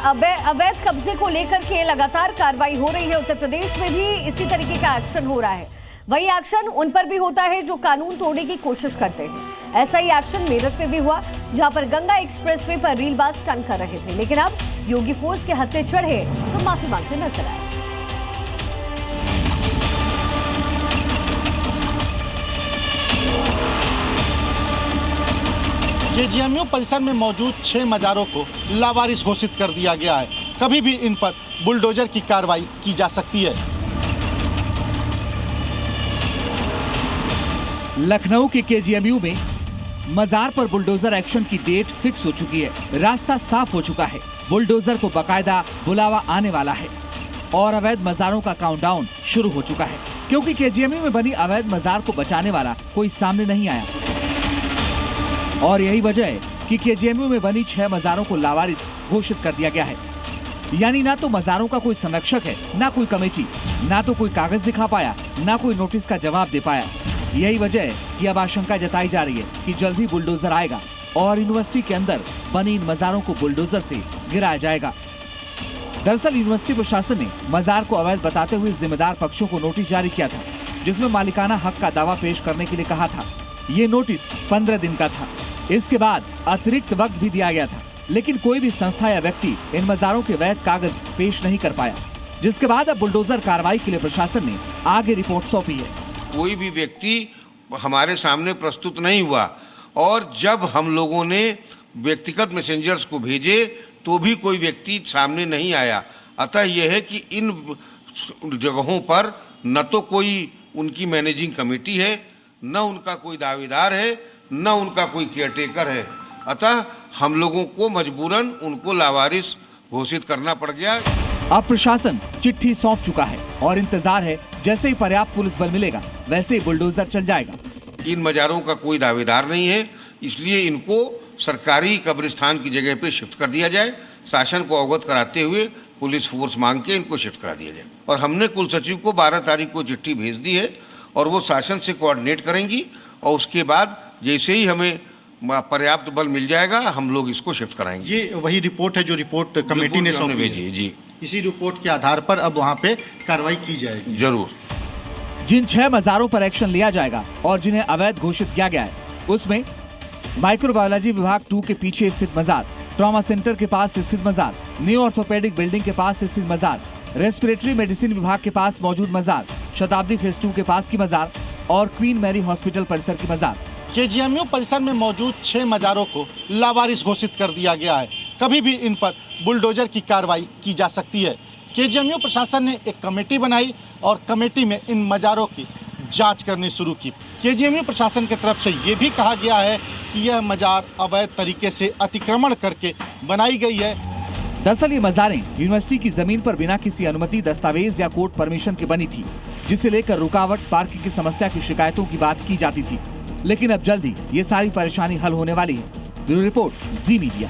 अवैध कब्जे को लेकर के लगातार कार्रवाई हो रही है। उत्तर प्रदेश में भी इसी तरीके का एक्शन हो रहा है। वही एक्शन उन पर भी होता है जो कानून तोड़ने की कोशिश करते हैं। ऐसा ही एक्शन मेरठ में भी हुआ, जहां पर गंगा एक्सप्रेसवे पर रीलबाज स्टंट कर रहे थे, लेकिन अब योगी फोर्स के हत्थे चढ़े तो माफी मांगते नजर आए। केजीएमयू परिसर में मौजूद 6 मजारों को लावारिस घोषित कर दिया गया है। कभी भी इन पर बुलडोजर की कार्रवाई की जा सकती है। लखनऊ के केजीएमयू में मजार पर बुलडोजर एक्शन की डेट फिक्स हो चुकी है। रास्ता साफ हो चुका है। बुलडोजर को बकायदा बुलावा आने वाला है और अवैध मजारों का काउंटडाउन शुरू हो चुका है, क्योंकि केजीएमयू में बनी अवैध मजार को बचाने वाला कोई सामने नहीं आया। और यही वजह है कि केजीएमयू में बनी 6 मजारों को लावारिस घोषित कर दिया गया है। यानी ना तो मजारों का कोई संरक्षक है, ना कोई कमेटी, ना तो कोई कागज दिखा पाया, ना कोई नोटिस का जवाब दे पाया। यही वजह है कि अब आशंका जताई जा रही है कि जल्द ही बुलडोजर आएगा और यूनिवर्सिटी के अंदर बनी इन मजारों को बुलडोजर से गिराया जाएगा। दरअसल यूनिवर्सिटी प्रशासन ने मजार को अवैध बताते हुए जिम्मेदार पक्षों को नोटिस जारी किया था, जिसमें मालिकाना हक का दावा पेश करने के लिए कहा था। ये नोटिस 15 दिन का था। इसके बाद अतिरिक्त वक्त भी दिया गया था, लेकिन कोई भी संस्था या व्यक्ति इन मजारों के वैध कागज पेश नहीं कर पाया, जिसके बाद अब बुलडोजर कार्रवाई के लिए प्रशासन ने आगे रिपोर्ट सौंपी है। कोई भी व्यक्ति हमारे सामने प्रस्तुत नहीं हुआ और जब हम लोगों ने व्यक्तिगत मैसेंजर्स को भेजे तो भी कोई व्यक्ति सामने नहीं आया। अतः यह है कि इन जगहों पर न तो कोई उनकी मैनेजिंग कमेटी है, न उनका कोई दावेदार है, न उनका कोई केयरटेकर है। अतः हम लोगों को मजबूरन उनको लावारिस घोषित करना पड़ गया। अब प्रशासन चिट्ठी सौंप चुका है और इंतजार है, जैसे ही पर्याप्त पुलिस बल मिलेगा वैसे ही बुलडोजर चल जाएगा। इन मजारों का कोई दावेदार नहीं है, इसलिए इनको सरकारी कब्रिस्तान की जगह पे शिफ्ट कर दिया जाए। शासन को अवगत कराते हुए पुलिस फोर्स मांग के इनको शिफ्ट करा दिया जाए। और हमने कुल सचिव को 12 तारीख को चिट्ठी भेज दी है और वो शासन से कोऑर्डिनेट करेंगी और उसके बाद जैसे ही हमें पर्याप्त बल मिल जाएगा हम लोग इसको शिफ्ट कराएंगे। ये वही रिपोर्ट है जो रिपोर्ट कमेटी ने सौंपी भेजी है। जी, इसी रिपोर्ट के आधार पर अब वहाँ पे कार्रवाई की जाएगी। जरूर। जिन 6 मजारों पर एक्शन लिया जाएगा और जिन्हें अवैध घोषित किया गया है, उसमें माइक्रोबायोलॉजी विभाग 2 के पीछे स्थित मजार, ट्रॉमा सेंटर के पास स्थित मजार, न्यू ऑर्थोपेडिक बिल्डिंग के पास स्थित मजार, रेस्पिरेटरी मेडिसिन विभाग के पास मौजूद मजार, शताब्दी फेज 2 के पास की मजार और क्वीन मैरी हॉस्पिटल परिसर की मजार। केजीएमयू परिसर में मौजूद 6 मजारों को लावारिस घोषित कर दिया गया है। कभी भी इन पर बुलडोजर की कार्रवाई की जा सकती है। केजीएमयू प्रशासन ने एक कमेटी बनाई और कमेटी में इन मजारों की जांच करनी शुरू की। केजीएमयू प्रशासन की तरफ से ये भी कहा गया है कि यह मजार अवैध तरीके से अतिक्रमण करके बनाई गई है। दरअसल ये मजारें यूनिवर्सिटी की जमीन पर बिना किसी अनुमति, दस्तावेज या कोर्ट परमिशन के बनी थी, जिसे लेकर रुकावट, पार्किंग की समस्या की शिकायतों की बात की जाती थी। लेकिन अब जल्द ही ये सारी परेशानी हल होने वाली है। ब्यूरो रिपोर्ट, जी मीडिया।